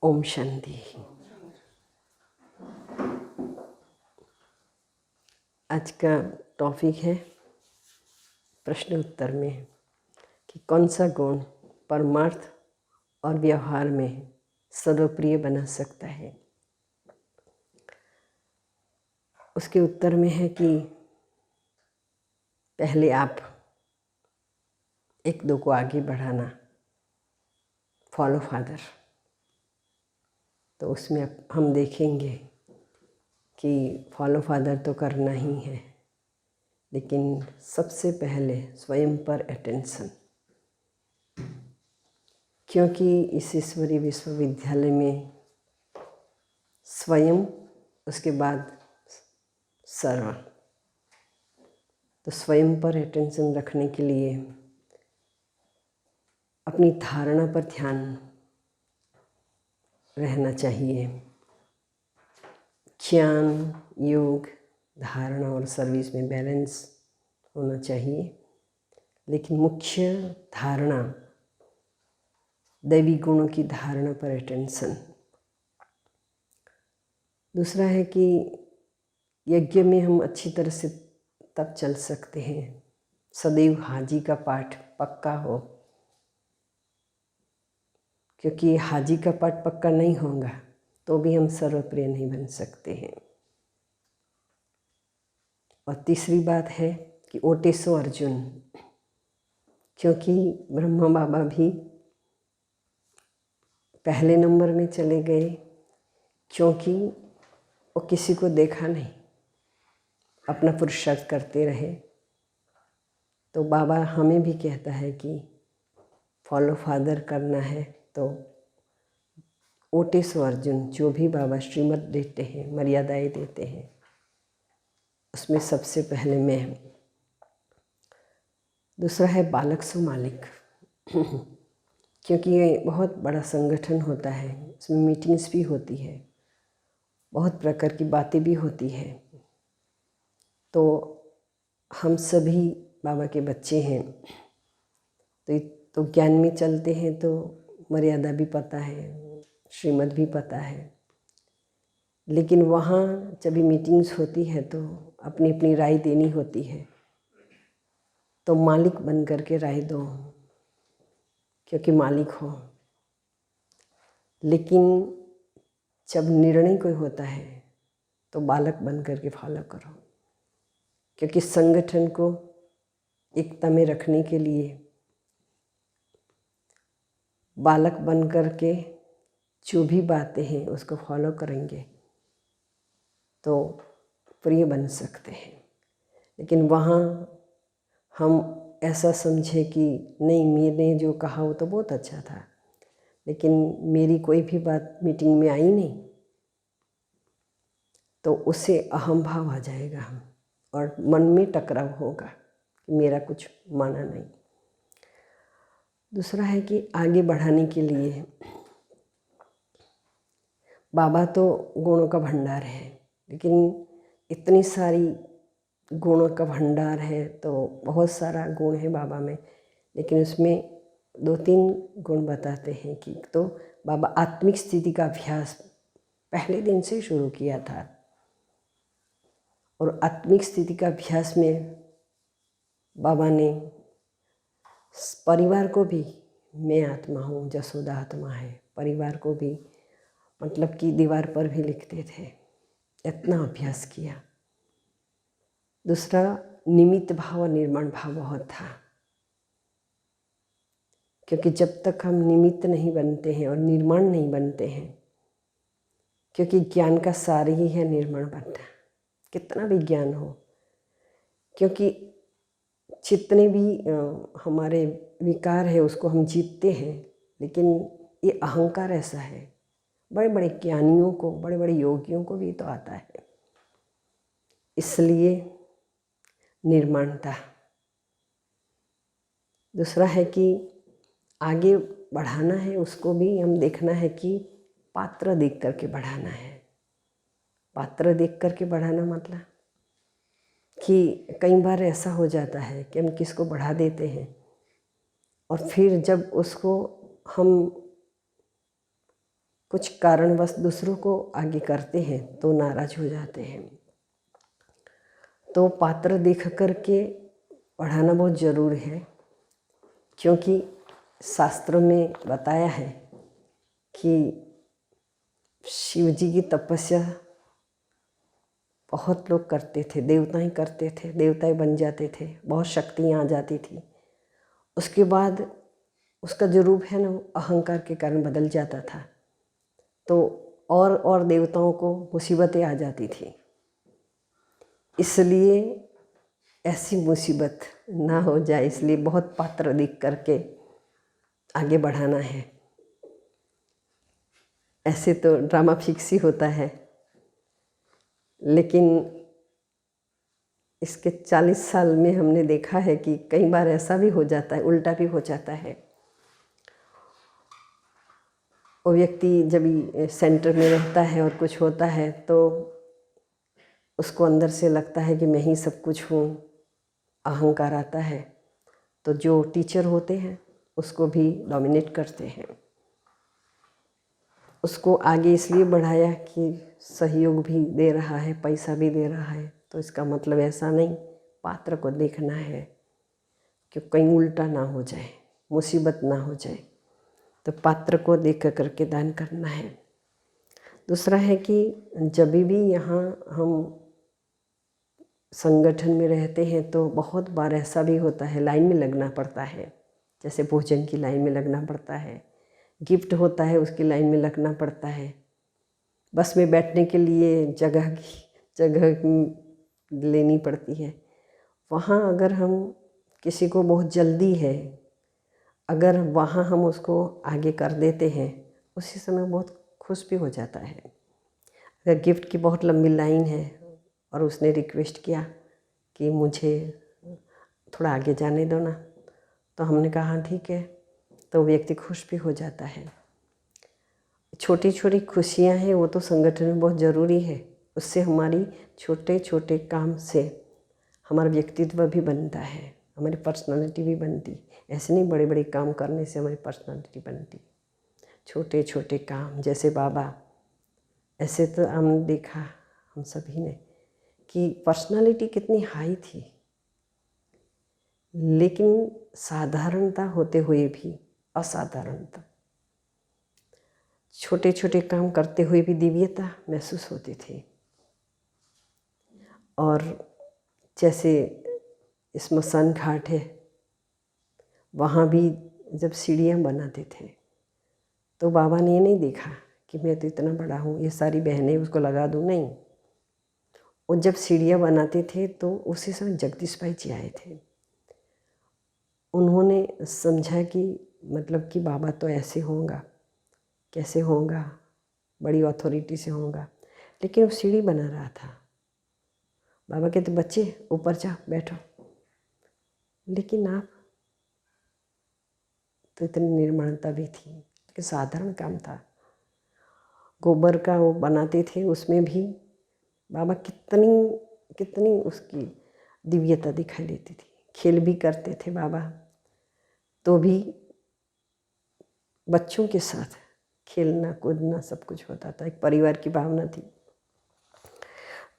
ओम शांति। आज का टॉपिक है प्रश्न उत्तर में कि कौन सा गुण परमार्थ और व्यवहार में सर्वप्रिय बना सकता है। उसके उत्तर में है कि पहले आप एक दो को आगे बढ़ाना, फॉलो फादर। तो उसमें हम देखेंगे कि फॉलो फादर तो करना ही है, लेकिन सबसे पहले स्वयं पर अटेंशन, क्योंकि इस ईश्वरीय विश्वविद्यालय में स्वयं, उसके बाद सर्व। तो स्वयं पर अटेंशन रखने के लिए अपनी धारणा पर ध्यान रहना चाहिए। ज्ञान, योग, धारणा और सर्विस में बैलेंस होना चाहिए, लेकिन मुख्य धारणा दैवी गुणों की धारणा पर अटेंशन। दूसरा है कि यज्ञ में हम अच्छी तरह से तब चल सकते हैं सदैव हाजी का पाठ पक्का हो, क्योंकि हाजी का पाठ पक्का नहीं होगा तो भी हम सर्वप्रिय नहीं बन सकते हैं। और तीसरी बात है कि ओटेसो अर्जुन, क्योंकि ब्रह्मा बाबा भी पहले नंबर में चले गए, क्योंकि वो किसी को देखा नहीं, अपना पुरुषार्थ करते रहे। तो बाबा हमें भी कहता है कि फॉलो फादर करना है तो ओटेसो अर्जुन, जो भी बाबा श्रीमत देते हैं, मर्यादाएं देते हैं, उसमें सबसे पहले मैं। दूसरा है बालक सो मालिक, क्योंकि ये बहुत बड़ा संगठन होता है, उसमें मीटिंग्स भी होती है, बहुत प्रकार की बातें भी होती है। तो हम सभी बाबा के बच्चे हैं, तो ज्ञान में चलते हैं, तो मर्यादा भी पता है, श्रीमत भी पता है। लेकिन वहाँ जब भी मीटिंग्स होती है तो अपनी अपनी राय देनी होती है, तो मालिक बन करके राय दो, क्योंकि मालिक हो। लेकिन जब निर्णय कोई होता है तो बालक बन करके फॉलो करो, क्योंकि संगठन को एकता में रखने के लिए बालक बन करके जो भी बातें हैं उसको फॉलो करेंगे तो प्रिय बन सकते हैं। लेकिन वहाँ हम ऐसा समझे कि नहीं, मैंने जो कहा वो तो बहुत अच्छा था, लेकिन मेरी कोई भी बात मीटिंग में आई नहीं, तो उससे अहम भाव आ जाएगा हम, और मन में टकराव होगा कि मेरा कुछ माना नहीं। दूसरा है कि आगे बढ़ाने के लिए बाबा तो गुणों का भंडार है, लेकिन इतनी सारी गुणों का भंडार है, तो बहुत सारा गुण है बाबा में, लेकिन उसमें 2-3 गुण बताते हैं कि तो बाबा आत्मिक स्थिति का अभ्यास पहले दिन से शुरू किया था, और आत्मिक स्थिति का अभ्यास में बाबा ने परिवार को भी, मैं आत्मा हूँ, जसोदा आत्मा है, परिवार को भी मतलब कि दीवार पर भी लिखते थे, इतना अभ्यास किया। दूसरा निमित्त भाव और निर्माण भाव बहुत था, क्योंकि जब तक हम निमित्त नहीं बनते हैं और निर्माण नहीं बनते हैं, क्योंकि ज्ञान का सार ही है निर्माण बनना, कितना भी ज्ञान हो, क्योंकि जितने भी हमारे विकार है उसको हम जीतते हैं, लेकिन ये अहंकार ऐसा है, बड़े बड़े ज्ञानियों को, बड़े बड़े योगियों को भी तो आता है। इसलिए निर्माणता। दूसरा है कि आगे बढ़ाना है, उसको भी हम देखना है कि पात्र देख करके बढ़ाना है। पात्र देख करके बढ़ाना मतलब कि कई बार ऐसा हो जाता है कि हम किसको बढ़ा देते हैं, और फिर जब उसको हम कुछ कारणवश दूसरों को आगे करते हैं तो नाराज हो जाते हैं। तो पात्र देख कर के पढ़ाना बहुत ज़रूरी है, क्योंकि शास्त्रों में बताया है कि शिव जी की तपस्या बहुत लोग करते थे, देवता ही करते थे, देवता ही बन जाते थे, बहुत शक्तियाँ आ जाती थी। उसके बाद उसका जो रूप है ना, अहंकार के कारण बदल जाता था, तो और देवताओं को मुसीबतें आ जाती थी। इसलिए ऐसी मुसीबत ना हो जाए, इसलिए बहुत पात्र देख करके आगे बढ़ाना है। ऐसे तो ड्रामा फिक्स ही होता है, लेकिन इसके 40 साल में हमने देखा है कि कई बार ऐसा भी हो जाता है, उल्टा भी हो जाता है। वो व्यक्ति जब सेंटर में रहता है और कुछ होता है तो उसको अंदर से लगता है कि मैं ही सब कुछ हूँ, अहंकार आता है, तो जो टीचर होते हैं उसको भी डोमिनेट करते हैं। उसको आगे इसलिए बढ़ाया कि सहयोग भी दे रहा है, पैसा भी दे रहा है, तो इसका मतलब ऐसा नहीं, पात्र को देखना है कि कहीं उल्टा ना हो जाए, मुसीबत ना हो जाए, तो पात्र को देख करके दान करना है। दूसरा है कि जब भी यहाँ हम संगठन में रहते हैं तो बहुत बार ऐसा भी होता है, लाइन में लगना पड़ता है, जैसे भोजन की लाइन में लगना पड़ता है, गिफ्ट होता है उसकी लाइन में लगना पड़ता है, बस में बैठने के लिए जगह लेनी पड़ती है। वहाँ अगर हम किसी को बहुत जल्दी है, अगर वहाँ हम उसको आगे कर देते हैं, उसी समय बहुत खुश भी हो जाता है। अगर गिफ्ट की बहुत लंबी लाइन है और उसने रिक्वेस्ट किया कि मुझे थोड़ा आगे जाने दो ना, तो हमने कहा हाँ ठीक है, तो व्यक्ति खुश भी हो जाता है। छोटी छोटी खुशियाँ हैं, वो तो संगठन में बहुत ज़रूरी है। उससे हमारी छोटे छोटे काम से हमारा व्यक्तित्व भी बनता है, हमारी पर्सनालिटी भी बनती। ऐसे नहीं बड़े बड़े काम करने से हमारी पर्सनालिटी बनती, छोटे छोटे काम। जैसे बाबा, ऐसे तो हमने देखा हम सभी ने कि पर्सनालिटी कितनी हाई थी, लेकिन साधारणता होते हुए भी असाधारणता, छोटे छोटे काम करते हुए भी दिव्यता महसूस होती थी। और जैसे स्मशान घाट है, वहाँ भी जब सीढ़ियाँ बनाते थे तो बाबा ने ये नहीं देखा कि मैं तो इतना बड़ा हूँ, ये सारी बहनें उसको लगा दूँ, नहीं। और जब सीढ़ियाँ बनाते थे तो उसी समय जगदीश भाई जी आए थे। उन्होंने समझा कि मतलब कि बाबा तो ऐसे होगा, कैसे होगा, बड़ी अथॉरिटी से होगा, लेकिन वो सीढ़ी बना रहा था। बाबा कहते बच्चे ऊपर जाओ बैठो, लेकिन आप तो इतनी निर्मलता भी थी कि साधारण काम था। गोबर का वो बनाते थे, उसमें भी बाबा कितनी उसकी दिव्यता दिखाई देती थी। खेल भी करते थे बाबा, तो भी बच्चों के साथ खेलना कूदना सब कुछ होता था, एक परिवार की भावना थी।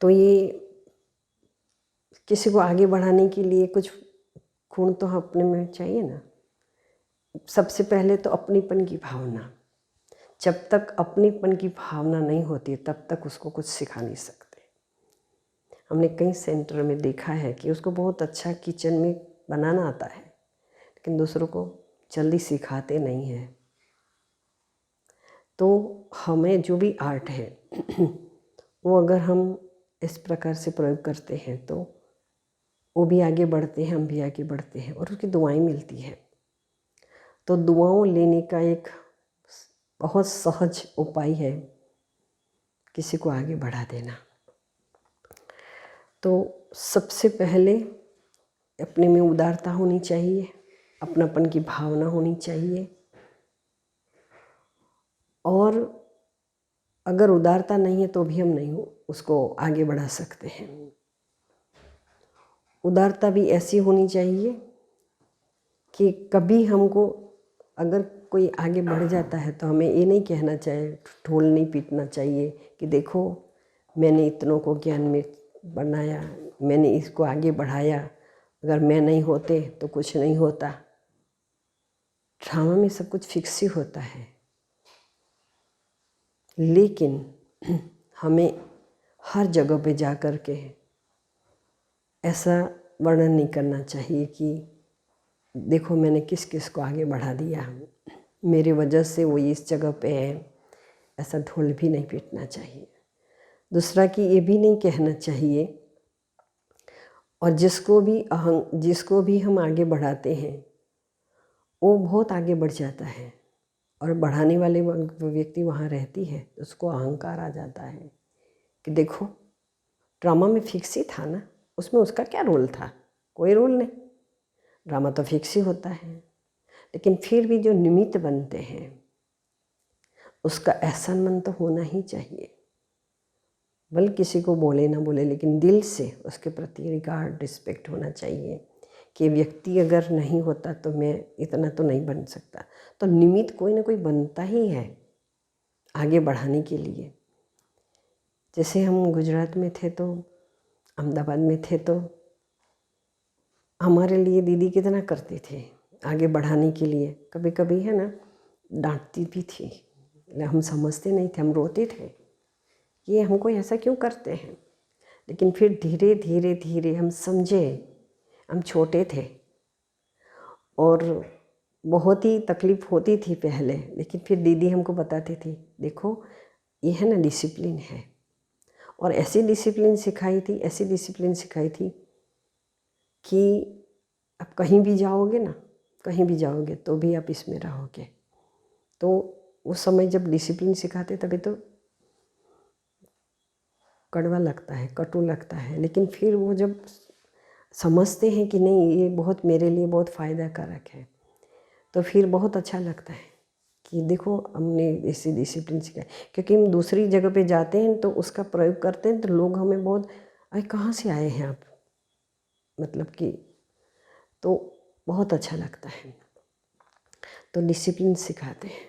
तो ये किसी को आगे बढ़ाने के लिए कुछ गुण तो अपने में चाहिए ना। सबसे पहले तो अपनीपन की भावना, जब तक अपनीपन की भावना नहीं होती तब तक उसको कुछ सिखा नहीं सकते। हमने कई सेंटर में देखा है कि उसको बहुत अच्छा किचन में बनाना आता है, लेकिन दूसरों को जल्दी सिखाते नहीं हैं। तो हमें जो भी आर्ट है वो अगर हम इस प्रकार से प्रयोग करते हैं तो वो भी आगे बढ़ते हैं, हम भी आगे बढ़ते हैं, और उसकी दुआएं मिलती हैं। तो दुआओं लेने का एक बहुत सहज उपाय है किसी को आगे बढ़ा देना। तो सबसे पहले अपने में उदारता होनी चाहिए, अपनापन की भावना होनी चाहिए, और अगर उदारता नहीं है तो भी हम नहीं उसको आगे बढ़ा सकते हैं। उदारता भी ऐसी होनी चाहिए कि कभी हमको अगर कोई आगे बढ़ जाता है तो हमें ये नहीं कहना चाहिए, ढोल नहीं पीटना चाहिए कि देखो मैंने इतनों को ज्ञान में बनाया, मैंने इसको आगे बढ़ाया, अगर मैं नहीं होते तो कुछ नहीं होता। ड्रामा में सब कुछ फिक्स ही होता है, लेकिन हमें हर जगह पे जा कर के ऐसा वर्णन नहीं करना चाहिए कि देखो मैंने किस किस को आगे बढ़ा दिया, मेरे वजह से वो इस जगह पे है। ऐसा ढोल भी नहीं पीटना चाहिए। दूसरा कि ये भी नहीं कहना चाहिए, और जिसको भी हम आगे बढ़ाते हैं वो बहुत आगे बढ़ जाता है, और बढ़ाने वाले व्यक्ति वहाँ रहती है तो उसको अहंकार आ जाता है कि देखो ड्रामा में फिक्स ही था ना, उसमें उसका क्या रोल था, कोई रोल नहीं, ड्रामा तो फिक्स ही होता है। लेकिन फिर भी जो निमित्त बनते हैं उसका एहसान मन तो होना ही चाहिए, बल्कि किसी को बोले ना बोले लेकिन दिल से उसके प्रति रिगार्ड रिस्पेक्ट होना चाहिए कि व्यक्ति अगर नहीं होता तो मैं इतना तो नहीं बन सकता। तो निमित्त कोई ना कोई बनता ही है आगे बढ़ाने के लिए। जैसे हम गुजरात में थे तो अहमदाबाद में थे तो हमारे लिए दीदी कितना करती थी आगे बढ़ाने के लिए। कभी कभी है ना डांटती भी थी, हम समझते नहीं थे, हम रोते थे कि ये हमको ऐसा क्यों करते हैं। लेकिन फिर धीरे धीरे धीरे हम समझे, हम छोटे थे और बहुत ही तकलीफ़ होती थी पहले, लेकिन फिर दीदी हमको बताती थी देखो ये है ना डिसिप्लिन है। और ऐसी डिसिप्लिन सिखाई थी, ऐसी डिसिप्लिन सिखाई थी कि अब कहीं भी जाओगे ना, कहीं भी जाओगे तो भी आप इसमें रहोगे। तो उस समय जब डिसिप्लिन सिखाते तभी तो कड़वा लगता है, कटु लगता है, लेकिन फिर वो जब समझते हैं कि नहीं ये बहुत मेरे लिए बहुत फ़ायदा कारक है तो फिर बहुत अच्छा लगता है कि देखो हमने ऐसी डिसिप्लिन सिखाई। क्योंकि हम दूसरी जगह पे जाते हैं तो उसका प्रयोग करते हैं तो लोग हमें बहुत अरे कहाँ से आए हैं आप, मतलब कि तो बहुत अच्छा लगता है। तो डिसिप्लिन सिखाते हैं।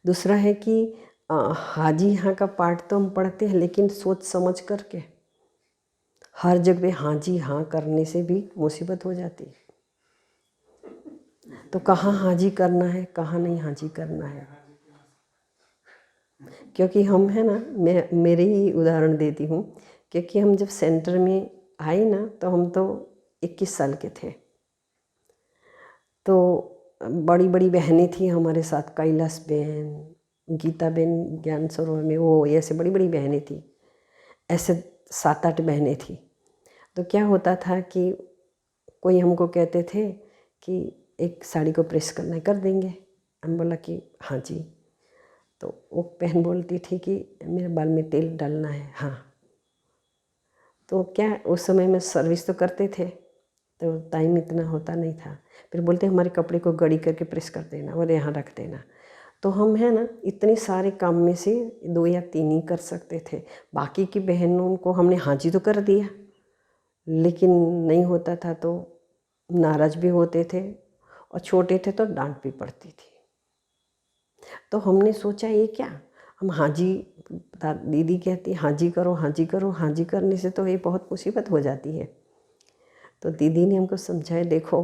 दूसरा है कि हाजी हाँ का पाठ तो हम पढ़ते हैं लेकिन सोच समझ करके, हर जगह हाँ जी हाँ करने से भी मुसीबत हो जाती है। तो कहाँ हाँ जी करना है, कहाँ नहीं हाँ जी करना है। क्योंकि हम है ना, मैं मेरे ही उदाहरण देती हूँ, क्योंकि हम जब सेंटर में आए ना तो हम तो 21 साल के थे। तो बड़ी बड़ी बहनें थी हमारे साथ, कैलाश बहन, गीता बहन ज्ञान सरोवर में, वो ऐसे बड़ी बड़ी बहनें थी, ऐसे 7-8 बहनें थी। तो क्या होता था कि कोई हमको कहते थे कि एक साड़ी को प्रेस करना है, कर देंगे। हम बोला कि हाँ जी। तो वो बहन बोलती थी कि मेरे बाल में तेल डालना है, हाँ। तो क्या उस समय में सर्विस तो करते थे तो टाइम इतना होता नहीं था। फिर बोलते हमारे कपड़े को गड़ी करके प्रेस कर देना और यहाँ रख देना। तो हम है ना इतने सारे काम में से 2 या 3 ही कर सकते थे। बाकी की बहनों को हमने हाँ जी तो कर दिया, लेकिन नहीं होता था तो नाराज़ भी होते थे, और छोटे थे तो डांट भी पड़ती थी। तो हमने सोचा ये क्या, हम हाँ जी, दीदी कहती हाँ जी करो, हाँ जी करो, हाँ जी करने से तो ये बहुत मुसीबत हो जाती है। तो दीदी ने हमको समझाया देखो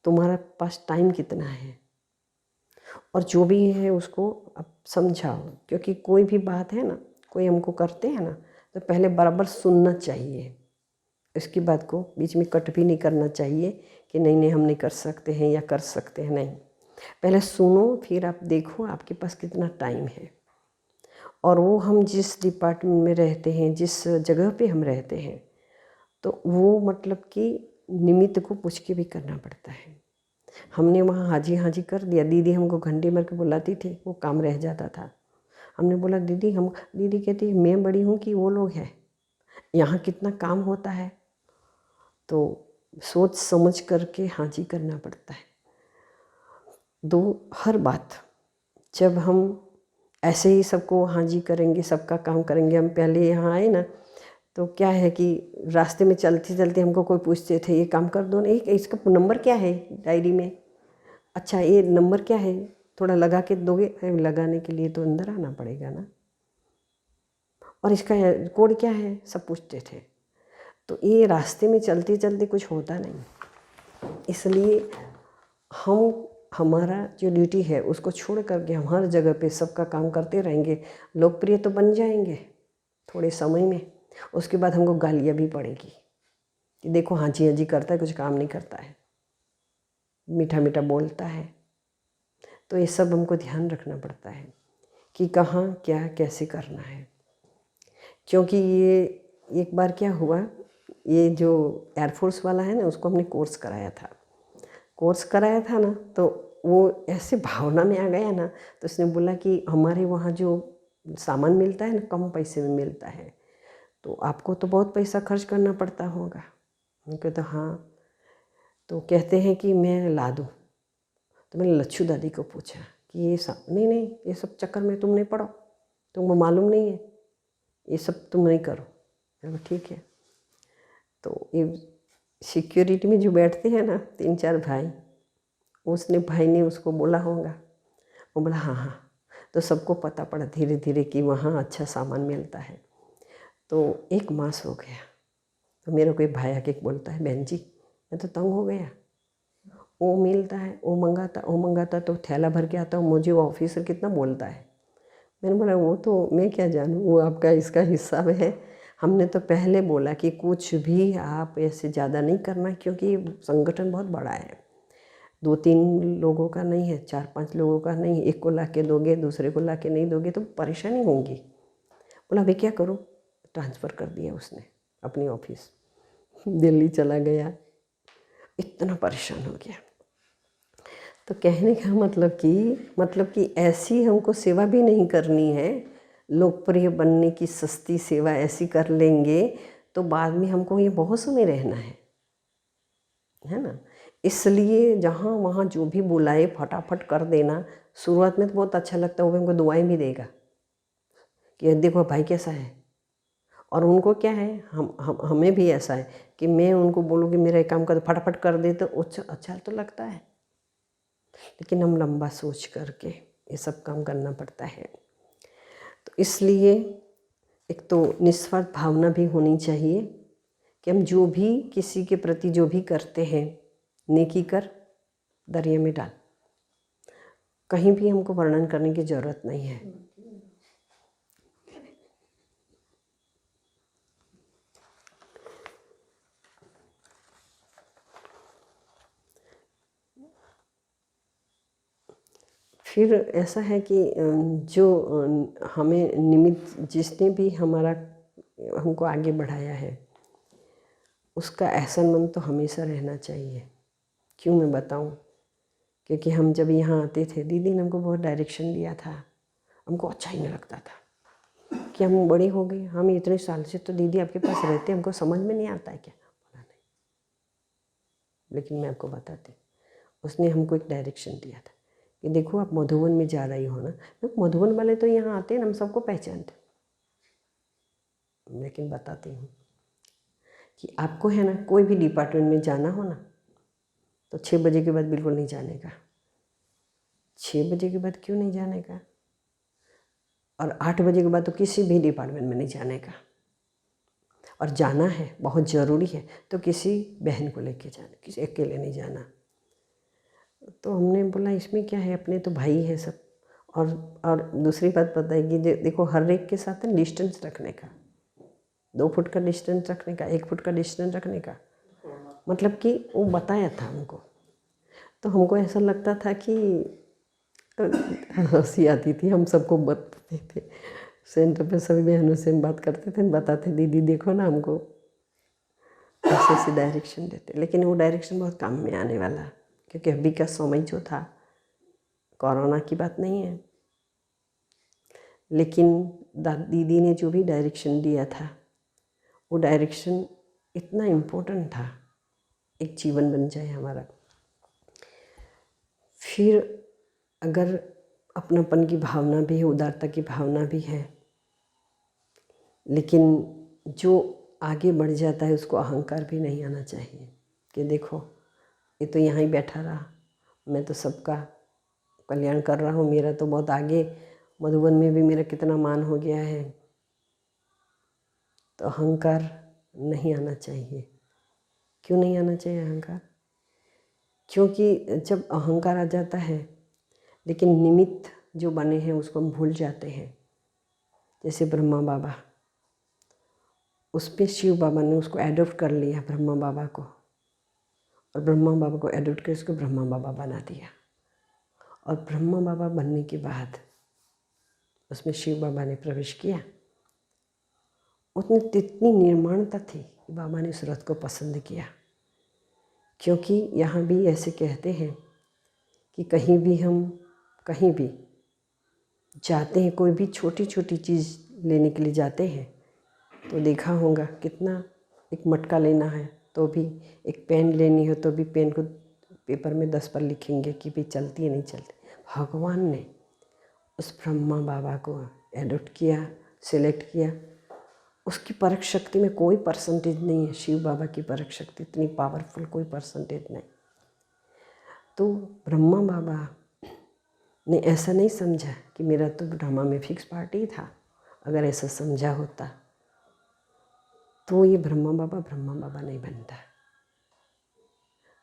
तुम्हारा पास टाइम कितना है और जो भी है उसको अब समझाओ। क्योंकि कोई भी बात है ना, कोई हमको करते हैं ना तो पहले बराबर सुनना चाहिए, इसकी बात को बीच में कट भी नहीं करना चाहिए कि नहीं नहीं हम नहीं कर सकते हैं या कर सकते हैं, नहीं। पहले सुनो, फिर आप देखो आपके पास कितना टाइम है। और वो हम जिस डिपार्टमेंट में रहते हैं, जिस जगह पे हम रहते हैं, तो वो मतलब कि निमित्त को पूछ के भी करना पड़ता है। हमने वहाँ हाँ जी कर दिया। दीदी हमको घंटे भर के बुलाती थी, वो काम रह जाता था। हमने बोला दीदी कहती मैं बड़ी हूँ कि वो लोग हैं, यहाँ कितना काम होता है। तो सोच समझ करके हाँ जी करना पड़ता है। हर बात जब हम ऐसे ही सबको हाँ जी करेंगे, सबका काम करेंगे। हम पहले यहाँ आए ना तो क्या है कि रास्ते में चलते चलते हमको कोई पूछते थे ये काम कर दो ना, इसका नंबर क्या है डायरी में, अच्छा ये नंबर क्या है, थोड़ा लगा के दोगे? लगाने के लिए तो अंदर आना पड़ेगा ना, और इसका कोड क्या है, सब पूछते थे। तो ये रास्ते में चलते चलते कुछ होता नहीं, इसलिए हम हमारा जो ड्यूटी है उसको छोड़ करके हम हर जगह पे सबका काम करते रहेंगे, लोकप्रिय तो बन जाएंगे थोड़े समय में। उसके बाद हमको गालियाँ भी पड़ेगी कि देखो हाँ जी करता है, कुछ काम नहीं करता है, मीठा मीठा बोलता है। तो ये सब हमको ध्यान रखना पड़ता है कि कहाँ क्या कैसे करना है। क्योंकि ये एक बार क्या हुआ, ये जो एयरफोर्स वाला है ना, उसको हमने कोर्स कराया था ना, तो वो ऐसे भावना में आ गया ना, तो उसने बोला कि हमारे वहाँ जो सामान मिलता है ना कम पैसे में मिलता है, तो आपको तो बहुत पैसा खर्च करना पड़ता होगा। उनके तो हाँ, तो कहते हैं कि मैं ला दूँ। तो मैंने लच्छू दादी को पूछा कि ये सब नहीं ये सब चक्कर में तुम नहीं पड़ो, तुमको मालूम नहीं है, ये सब तुम नहीं करो। मैंने कहा ठीक है। तो ये सिक्योरिटी में जो बैठते हैं ना 3-4 भाई, भाई ने उसको बोला होगा, वो बोला हाँ। तो सबको पता पड़ा धीरे धीरे कि वहाँ अच्छा सामान मिलता है। तो 1 मास हो गया, तो मेरे को एक भाई आके बोलता है, बहन जी मैं तो तंग हो गया, वो मिलता है, वो मंगाता तो थैला भर के आता हूँ, मुझे वो ऑफिसर कितना बोलता है। मैंने बोला वो तो मैं क्या जानूँ, वो आपका इसका हिस्सा है। हमने तो पहले बोला कि कुछ भी आप ऐसे ज़्यादा नहीं करना, क्योंकि संगठन बहुत बड़ा है, 2-3 लोगों का नहीं है, 4-5 लोगों का नहीं है। एक को ला के दोगे, दूसरे को ला के नहीं दोगे तो परेशानी होगी। बोला अभी क्या करूँ, ट्रांसफ़र कर दिया उसने अपनी ऑफिस, दिल्ली चला गया। इतना परेशान हो गया। तो कहने का मतलब कि ऐसी हमको सेवा भी नहीं करनी है, लोकप्रिय बनने की सस्ती सेवा ऐसी कर लेंगे तो बाद में हमको ये बहुत समय रहना है ना। इसलिए जहाँ वहाँ जो भी बुलाए फटाफट कर देना। शुरुआत में तो बहुत अच्छा लगता है, वो हमको दुआएं भी देगा कि देखो भाई कैसा है। और उनको क्या है, हमें भी ऐसा है कि मैं उनको बोलूँ कि मेरा एक काम कर, फटाफट कर दे तो अच्छा तो लगता है। लेकिन हम लंबा सोच करके ये सब काम करना पड़ता है। तो इसलिए एक तो निस्वार्थ भावना भी होनी चाहिए कि हम जो भी किसी के प्रति जो भी करते हैं, नेकी कर दरिया में डाल, कहीं भी हमको वर्णन करने की ज़रूरत नहीं है। फिर ऐसा है कि जो हमें निमित्त जिसने भी हमको आगे बढ़ाया है, उसका एहसान मंद तो हमेशा रहना चाहिए। क्यों मैं बताऊं, क्योंकि हम जब यहाँ आते थे, दीदी ने हमको बहुत डायरेक्शन दिया था, हमको अच्छा ही नहीं लगता था कि हम बड़े हो गए, हम इतने साल से तो दीदी आपके पास रहते, हमको समझ में नहीं आता है क्या। बोला नहीं, लेकिन मैं आपको बताती, उसने हमको एक डायरेक्शन दिया था कि देखो आप मधुबन में जा रही हो ना, मधुबन वाले तो यहाँ आते हैं, हम सबको पहचानते, लेकिन बताती हूँ कि आपको है ना कोई भी डिपार्टमेंट में जाना हो ना, तो 6 बजे के बाद बिल्कुल नहीं जाने का। 6 बजे के बाद क्यों नहीं जाने का, और 8 बजे के बाद तो किसी भी डिपार्टमेंट में नहीं जाने का। और जाना है बहुत ज़रूरी है तो किसी बहन को लेके जाना, किसी अकेले नहीं जाना। तो हमने बोला इसमें क्या है, अपने तो भाई है सब। और दूसरी बात पता है कि देखो हर एक के साथ डिस्टेंस रखने का, 2 फुट का डिस्टेंस रखने का, 1 फुट का डिस्टेंस रखने का, मतलब कि वो बताया था हमको। तो हमको ऐसा लगता था कि हंसी आती थी, हम सबको बताते थे, सेंटर पे सभी बहनों से हम बात करते थे, बताते दीदी देखो ना हमको ऐसे ऐसे डायरेक्शन देते। लेकिन वो डायरेक्शन बहुत काम में आने वाला, क्योंकि अभी का समय जो था, कोरोना की बात नहीं है, लेकिन दीदी ने जो भी डायरेक्शन दिया था, वो डायरेक्शन इतना इम्पोर्टेंट था, एक जीवन बन जाए हमारा। फिर अगर अपनापन की भावना भी है, उदारता की भावना भी है, लेकिन जो आगे बढ़ जाता है उसको अहंकार भी नहीं आना चाहिए कि देखो ये तो यहाँ ही बैठा रहा, मैं तो सबका कल्याण कर रहा हूँ, मेरा तो बहुत आगे, मधुबन में भी मेरा कितना मान हो गया है। तो अहंकार नहीं आना चाहिए। क्यों नहीं आना चाहिए अहंकार? क्योंकि जब अहंकार आ जाता है, लेकिन निमित्त जो बने हैं उसको हम भूल जाते हैं। जैसे ब्रह्मा बाबा, उस पर शिव बाबा ने उसको एडॉप्ट कर लिया, ब्रह्मा बाबा को, और ब्रह्मा बाबा को एडॉप्ट कर उसको ब्रह्मा बाबा बना दिया। और ब्रह्मा बाबा बनने के बाद उसमें शिव बाबा ने प्रवेश किया। उसमें इतनी निर्माणता थी कि बाबा ने उस रथ को पसंद किया। क्योंकि यहाँ भी ऐसे कहते हैं कि कहीं भी हम कहीं भी जाते हैं, कोई भी छोटी छोटी चीज़ लेने के लिए जाते हैं, तो देखा होगा कितना, एक मटका लेना है तो भी, एक पेन लेनी हो तो भी पेन को पेपर में 10 पर लिखेंगे कि भाई चलती है नहीं चलती। भगवान ने उस ब्रह्मा बाबा को एडॉप्ट किया, सेलेक्ट किया। उसकी परख शक्ति में कोई परसेंटेज नहीं है। शिव बाबा की परख शक्ति इतनी पावरफुल, कोई परसेंटेज नहीं। तो ब्रह्मा बाबा ने ऐसा नहीं समझा कि मेरा तो ड्रामा में फिक्स पार्टी था। अगर ऐसा समझा होता तो ये ब्रह्मा बाबा नहीं बनता।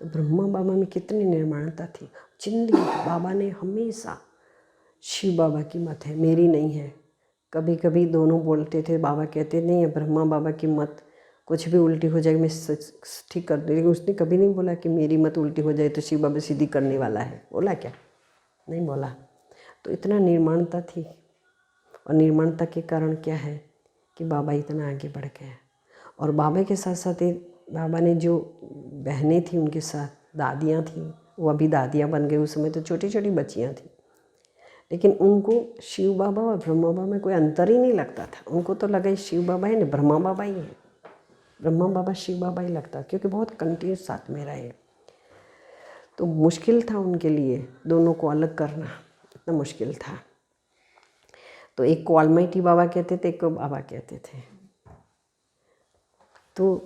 तो ब्रह्मा बाबा में कितनी निर्माणता थी। जिंदगी बाबा ने हमेशा, शिव बाबा की मत है, मेरी नहीं है। कभी कभी दोनों बोलते थे, बाबा कहते नहीं है ब्रह्मा बाबा की मत कुछ भी उल्टी हो जाएगी मैं ठीक कर दूँ, लेकिन उसने कभी नहीं बोला कि मेरी मत उल्टी हो जाए तो शिव बाबा सीधी करने वाला है। बोला क्या? नहीं बोला। तो इतना निर्माणता थी, और निर्माणता के कारण क्या है कि बाबा इतना आगे बढ़ गया। और बाबा के साथ साथ बाबा ने जो बहनें थी उनके साथ दादियाँ थीं, वो अभी दादियाँ बन गई, उस समय तो छोटी छोटी बच्चियाँ थीं, लेकिन उनको शिव बाबा और ब्रह्मा बाबा में कोई अंतर ही नहीं लगता था। उनको तो लगा शिव बाबा है ना, ब्रह्मा बाबा ही है, ब्रह्मा बाबा शिव बाबा ही लगता, क्योंकि बहुत कंटिन्यूस साथ में रहे। तो मुश्किल था उनके लिए दोनों को अलग करना, इतना मुश्किल था। तो एक को ऑलमाइटी बाबा कहते थे, एक को बाबा कहते थे। तो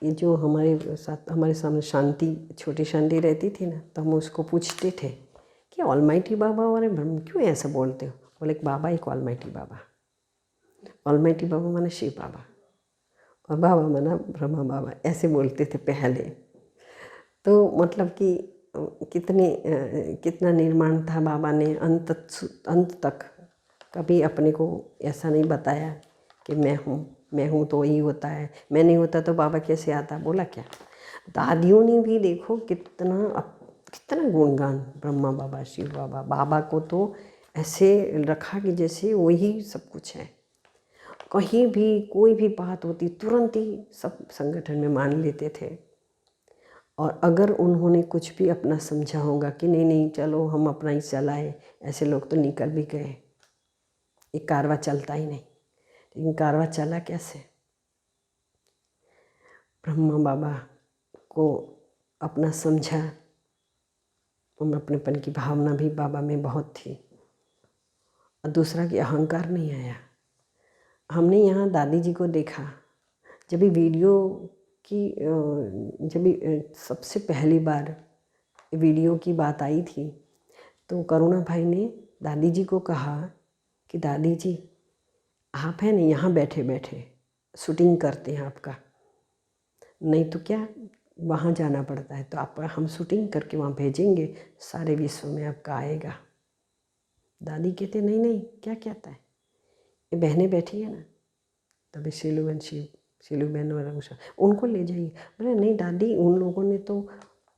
ये जो हमारे साथ, हमारे सामने शांति, छोटी शांति रहती थी ना, तो हम उसको पूछते थे कि ऑलमाइटी बाबा और ब्रह्म क्यों ऐसा बोलते हो? बोले एक बाबा, एक ऑलमाइटी बाबा। ऑलमाइटी बाबा माने शिव बाबा और बाबा माना ब्रह्मा बाबा, ऐसे बोलते थे पहले। तो मतलब कि कितना निर्माण था। बाबा ने अंत तक कभी अपने को ऐसा नहीं बताया कि मैं हूँ तो वही होता है, मैं नहीं होता तो बाबा कैसे आता। बोला क्या? दादियों ने भी देखो कितना गुणगान, ब्रह्मा बाबा शिव बाबा। बाबा को तो ऐसे रखा कि जैसे वही सब कुछ है। कहीं भी कोई भी बात होती तुरंत ही सब संगठन में मान लेते थे। और अगर उन्होंने कुछ भी अपना समझा होगा कि नहीं चलो हम अपना ही चलाए, ऐसे लोग तो निकल भी गए। एक कारवा चलता ही नहीं, लेकिन कारवा चला कैसे? ब्रह्मा बाबा को अपना समझा, अपनेपन की भावना भी बाबा में बहुत थी। और दूसरा कि अहंकार नहीं आया। हमने यहाँ दादी जी को देखा, जब भी वीडियो की जब भी सबसे पहली बार वीडियो की बात आई थी, तो करुणा भाई ने दादी जी को कहा कि दादी जी आप हैं ना यहाँ बैठे बैठे शूटिंग करते हैं आपका, नहीं तो क्या वहाँ जाना पड़ता है, तो आप हम शूटिंग करके वहाँ भेजेंगे, सारे विश्व में आपका आएगा। दादी कहते नहीं क्या कहता है, ये बहनें बैठी है ना, तभी शीलू बहन वाला उषा, उनको ले जाइए। बोले नहीं दादी, उन लोगों ने तो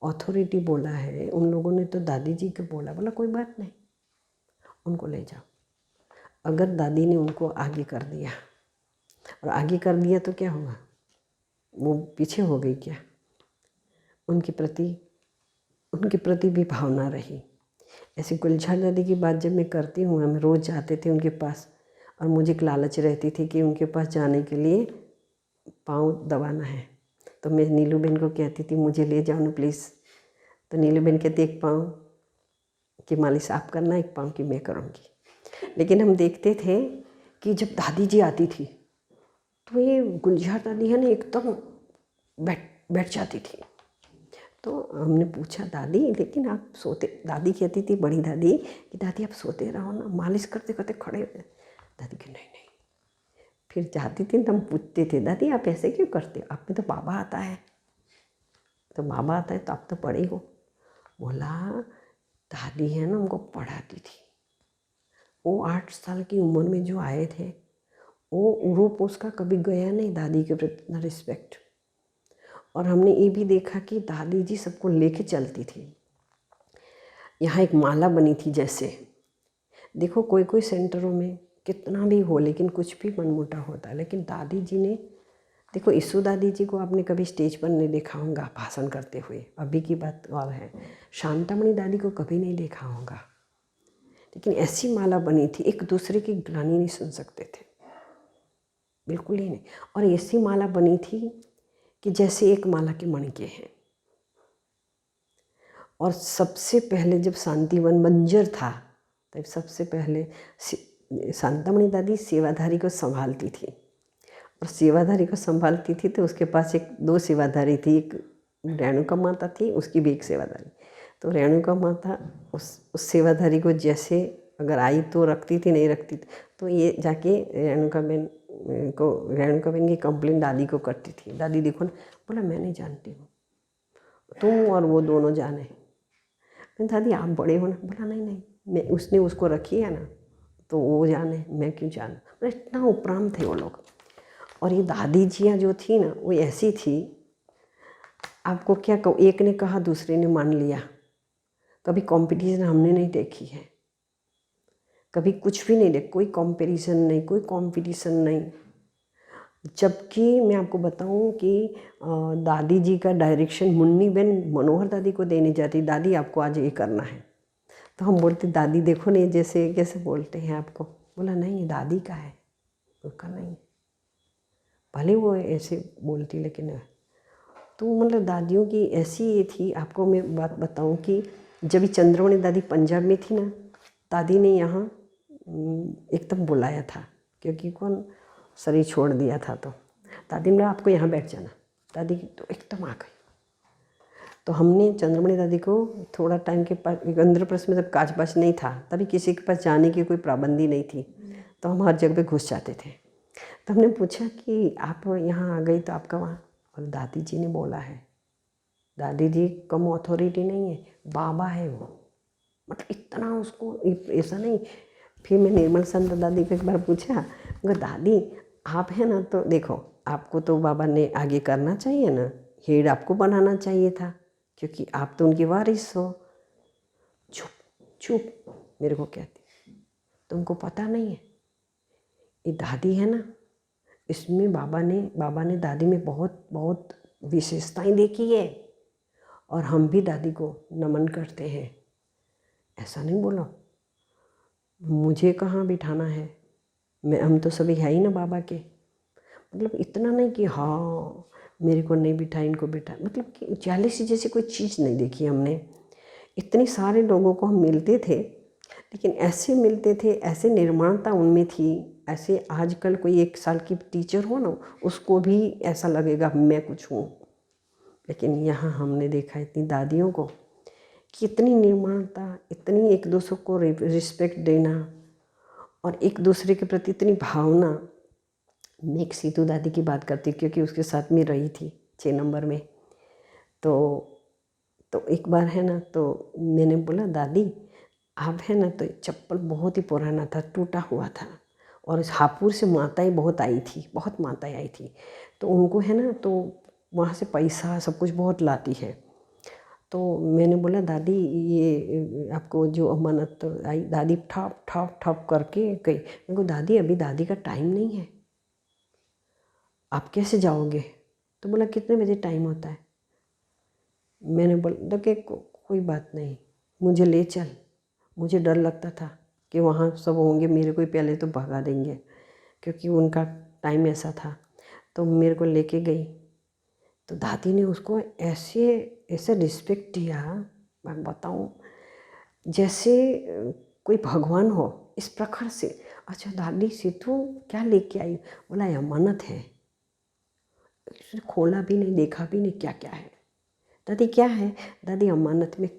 अथॉरिटी बोला है, उन लोगों ने तो दादी जी को बोला। बोला कोई बात नहीं, उनको ले जाओ। अगर दादी ने उनको आगे कर दिया, और आगे कर दिया तो क्या होगा? वो पीछे हो गई क्या? उनके प्रति भी भावना रही। ऐसे गुलजार दादी की बात जब मैं करती हूँ, हम रोज़ जाते थे उनके पास, और मुझे एक लालच रहती थी कि उनके पास जाने के लिए पाँव दबाना है, तो मैं नीलू बहन को कहती थी मुझे ले जाओ ना प्लीज़। तो नीलू बहन कहती एक पाँव की मालिश आप करना, एक पाँव की मैं करूँगी। लेकिन हम देखते थे कि जब दादी जी आती थी तो ये गुलजार दादी है ना एकदम बैठ जाती थी। तो हमने पूछा दादी लेकिन आप सोते, दादी कहती थी बड़ी दादी कि दादी आप सोते रहो ना, मालिश करते करते खड़े हो जाए। दादी कि नहीं नहीं। फिर जाती थी तो हम पूछते थे दादी आप ऐसे क्यों करते हो, आप में तो बाबा आता है, तो बाबा आता है तो आप तो पढ़े हो। बोला दादी है ना हमको पढ़ाती थी, वो 8 साल की उम्र में जो आए थे वो रूप उसका कभी गया नहीं, दादी के प्रति इतना रिस्पेक्ट। और हमने ये भी देखा कि दादी जी सबको लेके चलती थी। यहाँ एक माला बनी थी, जैसे देखो कोई कोई सेंटरों में कितना भी हो लेकिन कुछ भी मनमुटा होता है, लेकिन दादी जी ने देखो, यीशु दादी जी को आपने कभी स्टेज पर नहीं देखा होगा भाषण करते हुए, अभी की बात और है। शांतामणि दादी को कभी नहीं देखा होगा, लेकिन ऐसी माला बनी थी एक दूसरे की ग्लानि नहीं सुन सकते थे, बिल्कुल ही नहीं। और ऐसी माला बनी थी कि जैसे एक माला के मणिके हैं। और सबसे पहले जब शांतिवन बंजर था तब सबसे पहले शांतामणि दादी सेवाधारी को संभालती थी, और सेवाधारी को संभालती थी तो उसके पास एक 2 सेवाधारी थी, एक रेणुका माता थी, उसकी भी एक सेवाधारी। तो रेणुका माता उस सेवाधारी को जैसे अगर आई तो रखती थी, नहीं रखती थी तो ये जाके रेणुका बेन की कंप्लेन दादी को करती थी। दादी देखो ना, बोला मैं नहीं जानती हूँ, तुम और वो दोनों जाने। दादी आप बड़े हो ना, बोला नहीं नहीं, मैं उसने उसको रखी है ना तो वो जाने, मैं क्यों जाना। इतना उपराम थे वो लोग। और ये दादी जियाँ जो थी ना वो ऐसी थी, आपको क्या कहूँ, एक ने कहा दूसरे ने मान लिया। कभी कंपटीशन हमने नहीं देखी है, कभी कुछ भी नहीं कोई कंपैरिजन नहीं, कोई कंपटीशन नहीं। जबकि मैं आपको बताऊं कि दादी जी का डायरेक्शन मुन्नी बेन मनोहर दादी को देने जाती, दादी आपको आज ये करना है। तो हम बोलते दादी देखो नहीं जैसे कैसे बोलते हैं आपको। बोला नहीं दादी का है, उसका नहीं है, भले वो ऐसे बोलती लेकिन। तो मतलब दादियों की ऐसी ये थी। आपको मैं बात बताऊं कि जब चंद्रमणि दादी पंजाब में थी ना, दादी ने यहाँ एकदम बुलाया था, क्योंकि कौन शरीर छोड़ दिया था, तो दादी ने आपको यहाँ बैठ जाना। दादी तो एकदम आ गई। तो हमने चंद्रमणि दादी को थोड़ा टाइम के पास, इंद्रप्रस्थ में जब काज बाज नहीं था तभी किसी के पास जाने की कोई पाबंदी नहीं थी, तो हम हर जगह पे घुस जाते थे। तो हमने पूछा कि आप यहाँ आ गई तो आपका वहाँ, और दादी जी ने बोला है, दादी जी कम अथॉरिटी नहीं है, बाबा है वो, मतलब इतना उसको ऐसा नहीं। फिर मैं निर्मल संत दादी को एक बार पूछा, मगर दादी आप है ना, तो देखो आपको तो बाबा ने आगे करना चाहिए ना, हेड आपको बनाना चाहिए था, क्योंकि आप तो उनकी वारिस हो। चुप चुप मेरे को कहती, तुमको पता नहीं है ये दादी है ना, इसमें बाबा ने दादी में बहुत बहुत विशेषताएं देखी है, और हम भी दादी को नमन करते हैं। ऐसा नहीं बोलो, मुझे कहाँ बिठाना है, हम तो सभी है ही ना बाबा के। मतलब इतना नहीं कि हाँ मेरे को नहीं बिठा इनको बिठा, मतलब कि जेलसी जैसी कोई चीज़ नहीं देखी हमने। इतने सारे लोगों को हम मिलते थे, लेकिन ऐसे मिलते थे, ऐसे निर्माणता उनमें थी, ऐसे आजकल कोई 1 साल की टीचर हो ना उसको भी ऐसा लगेगा मैं कुछ हूँ। लेकिन यहाँ हमने देखा इतनी दादियों को कि इतनी निर्माणता, इतनी एक दूसरे को रिस्पेक्ट देना, और एक दूसरे के प्रति इतनी भावना। मैं एक सीतू दादी की बात करती क्योंकि उसके साथ में रही थी 6 नंबर में। तो एक बार है ना, तो मैंने बोला दादी आप है ना, तो चप्पल बहुत ही पुराना था, टूटा हुआ था, और हापुड़ से माताएं बहुत आई थी, बहुत माताएं आई थी, तो उनको है ना, तो वहाँ से पैसा सब कुछ बहुत लाती है। तो मैंने बोला दादी ये आपको जो अमानत तो आई। दादी ठप ठप ठप करके गई। मेरे को दादी अभी दादी का टाइम नहीं है, आप कैसे जाओगे। तो बोला कितने बजे टाइम होता है। मैंने बोला कि कोई बात नहीं, मुझे ले चल। मुझे डर लगता था कि वहाँ सब होंगे, मेरे को पहले तो भगा देंगे, क्योंकि उनका टाइम ऐसा था। तो मेरे को लेके गई, तो दादी ने उसको ऐसे ऐसे रिस्पेक्ट दिया, मैं बताऊं जैसे कोई भगवान हो, इस प्रकार से। अच्छा दादी सीतू क्या लेके आई। बोला अमानत है, खोला भी नहीं, देखा भी नहीं क्या क्या है। दादी क्या है? दादी अमानत में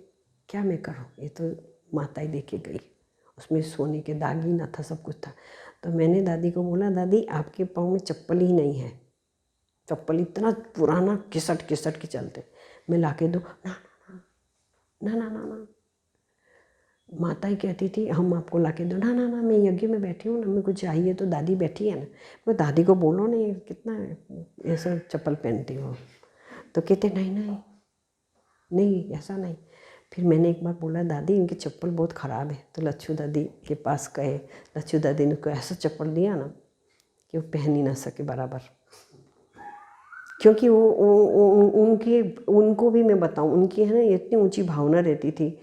क्या मैं करूँ, ये तो माता ही दे के गई, उसमें सोने के दाग ही ना था, सब कुछ था। तो मैंने दादी को बोला, दादी आपके पाँव में चप्पल ही नहीं है, चप्पल इतना पुराना घिसट घिसट के चलते, मैं ला के दूँ? ना ना ना ना ना, माता ही कहती थी हम आपको ला के दो। ना ना ना, मैं यज्ञ में बैठी हूँ ना, मेरे को चाहिए तो दादी बैठी है ना, वो दादी को बोलो नहीं कितना ऐसा चप्पल पहनती हो। तो कहते नहीं नहीं नहीं, ऐसा नहीं। फिर मैंने एक बार बोला, दादी इनकी चप्पल बहुत ख़राब है। तो लच्छू दादी के पास गए, लच्छू दादी ने को ऐसा चप्पल दिया ना कि वो पहन ही ना सके बराबर, क्योंकि उनको भी मैं बताऊं, उनकी है ना इतनी ऊंची भावना रहती थी,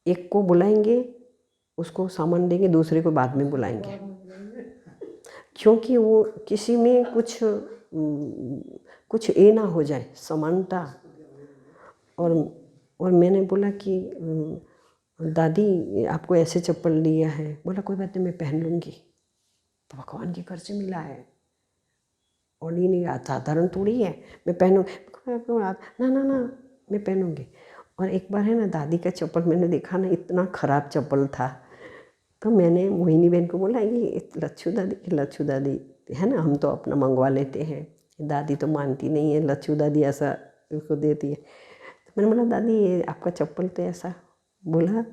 एक को बुलाएंगे उसको सामान देंगे, दूसरे को बाद में बुलाएंगे, क्योंकि वो किसी में कुछ ये ना हो जाए समानता। और मैंने बोला कि दादी आपको ऐसे चप्पल लिया है? बोला कोई बात नहीं, मैं पहन लूँगी, तो भगवान के घर से मिला है और ये नहीं साधारण थोड़ी है, मैं पहनूँ। ना ना ना, मैं पहनूँगी। और एक बार है ना, दादी का चप्पल मैंने देखा ना, इतना ख़राब चप्पल था, तो मैंने मोहिनी बहन को बोला, ये लच्छू दादी है ना, हम तो अपना मंगवा लेते हैं, दादी तो मानती नहीं है, लच्छू दादी ऐसा उसको देती है। तो मैंने बोला, दादी ये आपका चप्पल तो ऐसा। बोला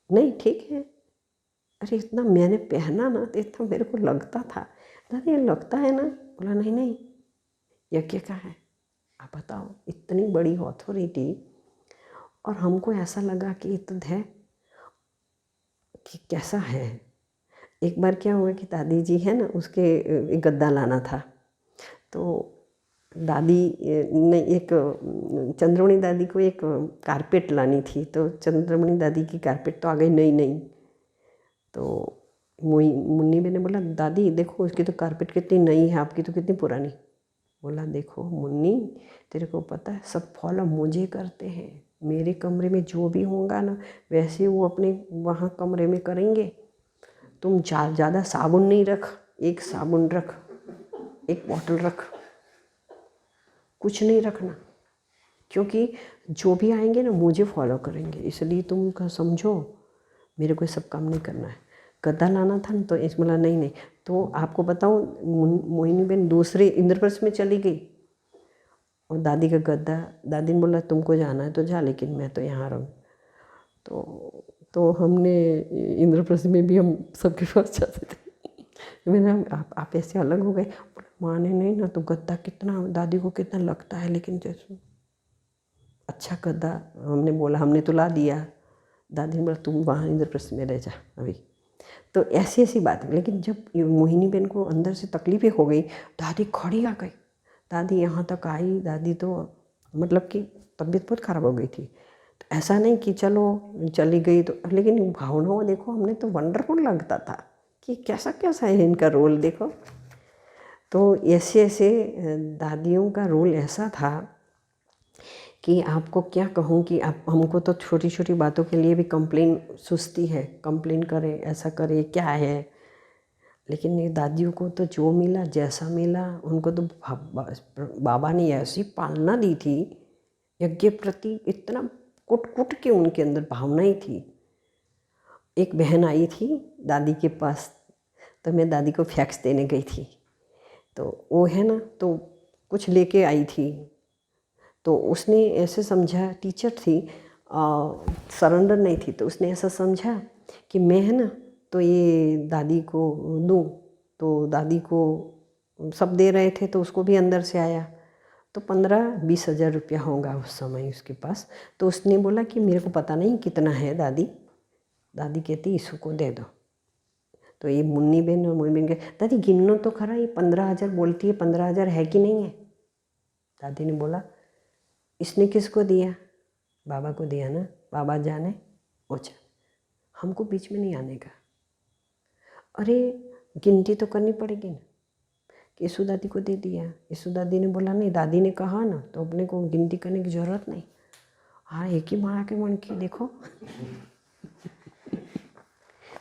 नहीं ठीक है। अरे इतना मैंने पहना ना तो इतना मेरे को लगता था, दादी ये लगता है ना? बोला नहीं नहीं, यज्ञ का है। आप बताओ, इतनी बड़ी अथॉरिटी, और हमको ऐसा लगा कि ये तो है कि कैसा है। एक बार क्या हुआ कि दादी जी है ना, उसके एक गद्दा लाना था, तो दादी ने एक चंद्रमणि दादी को एक कारपेट लानी थी, तो चंद्रमणि दादी की कारपेट तो आ गई नई नई। तो मुन्नी बहन ने बोला, दादी देखो उसकी तो कारपेट कितनी नई है, आपकी तो कितनी पुरानी। बोला देखो मुन्नी, तेरे को पता है सब फॉलो मुझे करते हैं, मेरे कमरे में जो भी होगा ना वैसे वो अपने वहाँ कमरे में करेंगे। तुम ज़्यादा साबुन नहीं रख, एक साबुन रख, एक बॉटल रख, कुछ नहीं रखना, क्योंकि जो भी आएंगे ना मुझे फॉलो करेंगे, इसलिए तुम का समझो मेरे को सब काम नहीं करना है। गद्दा लाना था ना, तो इस बोला नहीं नहीं। तो आपको बताऊँ, मोहिनी बहन दूसरे इंद्रप्रस्थ में चली गई और दादी का गद्दा, दादी ने बोला तुमको जाना है तो जा, लेकिन मैं तो यहाँ रहूँ। तो हमने इंद्रप्रस्थ में भी हम सबके पास जाते थे। मैंने आप ऐसे अलग हो गए? माने नहीं ना, तो गद्दा कितना दादी को कितना लगता है, लेकिन जैसे अच्छा गद्दा हमने बोला, हमने तो ला दिया। दादी ने बोला तुम वहाँ इंद्रप्रस्थ में रह जा अभी। तो ऐसी ऐसी बात है। लेकिन जब मोहिनी बहन को अंदर से तकलीफें हो गई, दादी खड़ी आ गई, दादी यहाँ तक आई, दादी तो मतलब कि तबीयत बहुत ख़राब हो गई थी। तो ऐसा नहीं कि चलो चली गई तो, लेकिन भावनाओं देखो, हमने तो वंडरफुल लगता था कि कैसा कैसा है इनका रोल देखो। तो ऐसे ऐसे दादियों का रोल ऐसा था कि आपको क्या कहूँ कि आप हमको तो छोटी छोटी बातों के लिए भी कंप्लेन सुस्ती है, कंप्लेन करें, ऐसा करें क्या है। लेकिन ये दादियों को तो जो मिला जैसा मिला, उनको तो बाबा ने ऐसी पालना दी थी, यज्ञ प्रति इतना कुट कुट के उनके अंदर भावनाएं थी। एक बहन आई थी दादी के पास, तो मैं दादी को फैक्स देने गई थी, तो वो है ना तो कुछ लेके आई थी, तो उसने ऐसे समझा, टीचर थी, सरेंडर नहीं थी, तो उसने ऐसा समझा कि मैं है ना तो ये दादी को दूँ। तो दादी को सब दे रहे थे, तो उसको भी अंदर से आया, तो 15-20 हज़ार रुपया होगा उस समय उसके पास। तो उसने बोला कि मेरे को पता नहीं कितना है दादी। दादी कहती इसको दे दो। तो ये मुन्नी बहन और मोहिनी बहन कहे, दादी गिनो तो खरा, ये 15,000 बोलती है, 15,000 है कि नहीं है? दादी ने बोला इसने किसको दिया? बाबा को दिया ना, बाबा जाने। अच्छा, हमको बीच में नहीं आने का। अरे गिनती तो करनी पड़ेगी ना, कि यीशु दादी को दे दिया। यीशु दादी ने बोला नहीं, दादी ने कहा ना, तो अपने को गिनती करने की ज़रूरत नहीं। हाँ, एक ही माँ के मन की देखो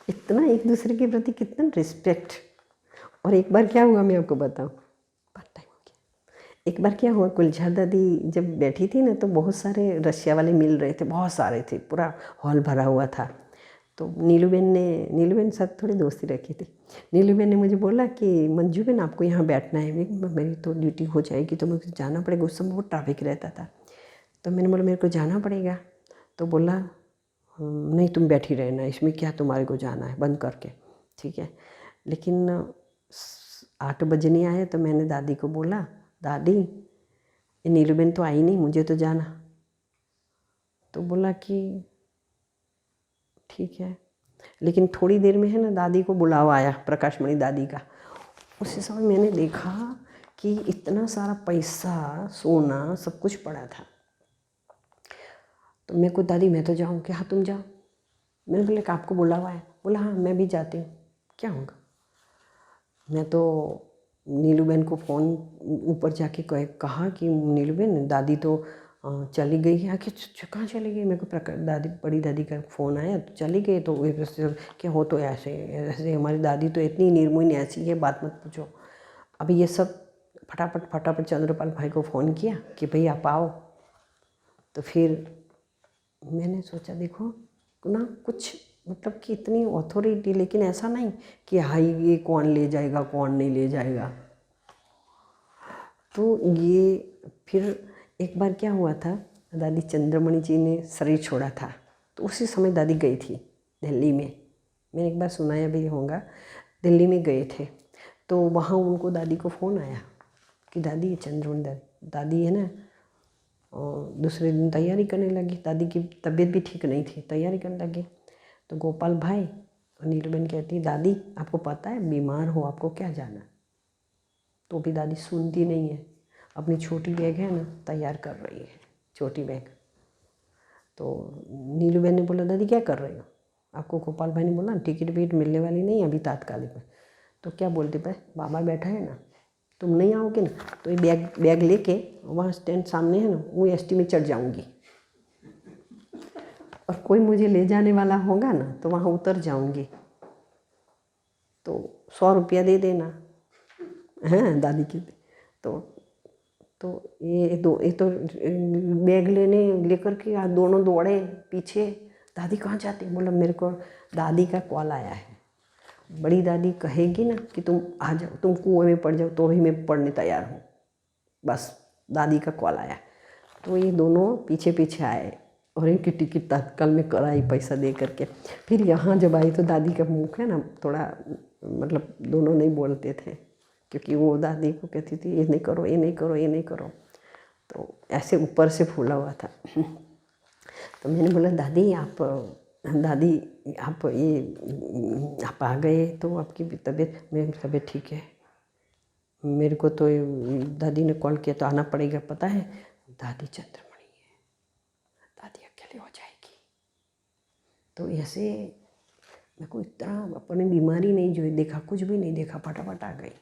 इतना एक दूसरे के प्रति कितना रिस्पेक्ट। और एक बार क्या हुआ मैं आपको बताऊँ, बहुत टाइम हो गया। एक एक बार क्या हुआ, गुलजार दादी जब बैठी थी ना तो बहुत सारे रशिया वाले मिल रहे थे, बहुत सारे थे, पूरा हॉल भरा हुआ था। तो नीलू बेन साथ थोड़ी दोस्ती रखी थी। नीलू बेन ने मुझे बोला कि मंजू बेन आपको यहाँ बैठना है। मेरी तो ड्यूटी हो जाएगी तो मुझे जाना पड़ेगा। उस समय बहुत ट्रैफिक रहता था। तो मैंने बोला मेरे को जाना पड़ेगा। तो बोला नहीं तुम बैठी रहना, इसमें क्या तुम्हारे को जाना है, बंद करके, ठीक है। लेकिन 8 बजे नहीं आए तो मैंने दादी को बोला, दादी नीलू बेन तो आई नहीं, मुझे तो जाना। तो बोला कि ठीक है। लेकिन थोड़ी देर में है ना दादी को बुलावा आया, प्रकाशमणि दादी का। उसी समय मैंने देखा कि इतना सारा पैसा, सोना, सब कुछ पड़ा था। तो मेरे को दादी मैं तो जाऊँ क्या? हाँ तुम जाओ। मैंने बोला कि आपको बुलावा है? बोला हाँ मैं भी जाती हूँ, क्या होगा। मैं तो नीलू बेन को फ़ोन ऊपर जाके कहा कि नीलू बेन दादी तो चली गई है। आखिर कहाँ चली गई? मेरे को दादी, बड़ी दादी का फ़ोन आया तो चली गई। तो क्या हो, तो ऐसे ऐसे हमारी दादी तो इतनी निर्मोही ऐसी है, बात मत पूछो। अभी ये सब फटाफट चंद्रपाल भाई को फ़ोन किया कि भाई आप आओ। तो फिर मैंने सोचा देखो ना, कुछ मतलब कि इतनी अथॉरिटी, लेकिन ऐसा नहीं कि हाँ ये कौन ले जाएगा कौन नहीं ले जाएगा। तो ये फिर एक बार क्या हुआ था, दादी चंद्रमणि जी ने शरीर छोड़ा था तो उसी समय दादी गई थी दिल्ली में। मैंने एक बार सुनाया भी होगा, दिल्ली में गए थे तो वहाँ उनको दादी को फ़ोन आया कि दादी चंद्रमणि दादी है ना। और दूसरे दिन तैयारी करने लगी, दादी की तबीयत भी ठीक नहीं थी, तैयारी करने लगी। तो गोपाल भाई और नीलू बेन कहती दादी आपको पता है बीमार हो, आपको क्या जाना। तो भी दादी सुनती नहीं है, अपनी छोटी बैग है ना तैयार कर रही है, छोटी बैग। तो नीलू बेन ने बोला दादी क्या कर रही हो? आपको गोपाल भाई ने बोला टिकट विकट मिलने वाली नहीं अभी तात्कालिक में। तो क्या बोलते भाई, बाबा बैठा है ना, तुम नहीं आओगे ना तो ये बैग लेके वहाँ स्टैंड सामने है ना, वो एसटी में चढ़ जाऊँगी और कोई मुझे ले जाने वाला होगा ना तो वहाँ उतर जाऊँगी, तो 100 रुपया दे देना। हैं दादी की। तो ये तो बैग लेकर के दोनों दौड़े पीछे। दादी कहाँ जाती? बोला मेरे को दादी का कॉल आया है, बड़ी दादी कहेगी ना कि तुम आ जाओ, तुम कुएं में पड़ जाओ तो भी मैं पढ़ने तैयार हूँ। बस दादी का कॉल आया। तो ये दोनों पीछे पीछे आए और इनकी टिकट तत्काल में कराई पैसा दे करके। फिर यहाँ जब आई तो दादी का मुँह है ना थोड़ा, मतलब दोनों नहीं बोलते थे क्योंकि वो दादी को कहती थी ये नहीं करो, ये नहीं करो, ये नहीं करो। तो ऐसे ऊपर से फूला हुआ था। तो मैंने बोला दादी आप आ गए तो आपकी तबीयत, मेरी तबीयत ठीक है, मेरे को तो दादी ने कॉल किया तो आना पड़ेगा। पता है दादी चंद्रमणि है, दादी अकेले हो जाएगी। तो ऐसे मेरे को इतना अपनी बीमारी नहीं जो देखा, कुछ भी नहीं देखा, फटाफट आ गई।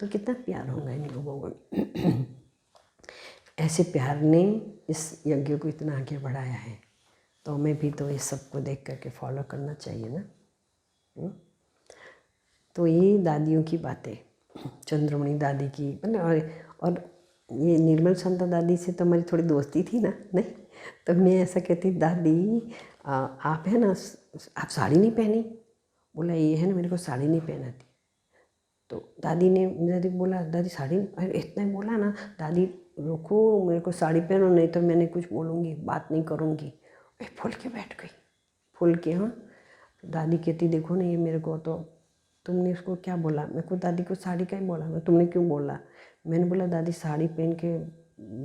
तो कितना प्यार होगा इन लोगों को। ऐसे प्यार ने इस यज्ञ को इतना आगे बढ़ाया है, तो हमें भी तो इस सब को देख करके फॉलो करना चाहिए ना। तो ये दादियों की बातें, चंद्रमणि दादी की, और ये निर्मल शांता दादी से तो हमारी थोड़ी दोस्ती थी ना, नहीं तो मैं ऐसा कहती दादी आप है ना, आप साड़ी नहीं पहनी? बोला ये है ना मेरे को साड़ी नहीं पहनाती। तो दादी बोला दादी साड़ी, अरे इतना ही बोला ना दादी, रुको मेरे को साड़ी पहनो नहीं तो मैंने कुछ बोलूँगी, बात नहीं करूँगी। फूल के बैठ गई, फूल के। हाँ दादी कहती देखो ना ये मेरे को, तो तुमने उसको क्या बोला? मेरे को दादी को साड़ी का ही बोला। मैं तुमने क्यों बोला? मैंने बोला दादी साड़ी पहन के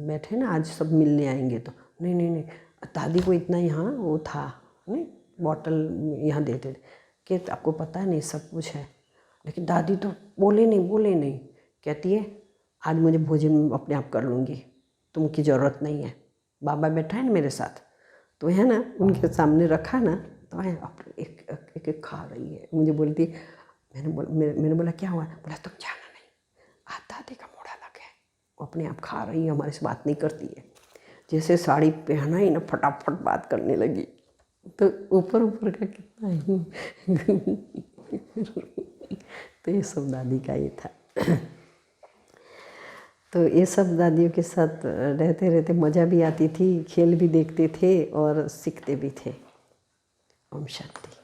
बैठे ना, आज सब मिलने आएंगे तो। नहीं दादी को इतना यहाँ वो था नहीं, बॉटल यहाँ देते थे कि आपको पता है नहीं सब कुछ है। लेकिन दादी तो बोले नहीं। कहती है आज मुझे भोजन अपने आप कर लूँगी, तुमकी ज़रूरत नहीं है। बाबा बैठा है ना मेरे साथ, तो है ना उनके सामने रखा ना, तो है एक खा रही है। मुझे बोलती, मैंने बोला क्या हुआ? बोला तुम जाना नहीं, आज दादी का मोड़ा लग है, वो अपने आप खा रही है, हमारे से बात नहीं करती है। जैसे साड़ी पहना ही ना फटाफट बात करने लगी। तो ऊपर का कितना है। तो ये सब दादी का ही था। तो ये सब दादियों के साथ रहते रहते मज़ा भी आती थी, खेल भी देखते थे और सीखते भी थे। ओम शांति।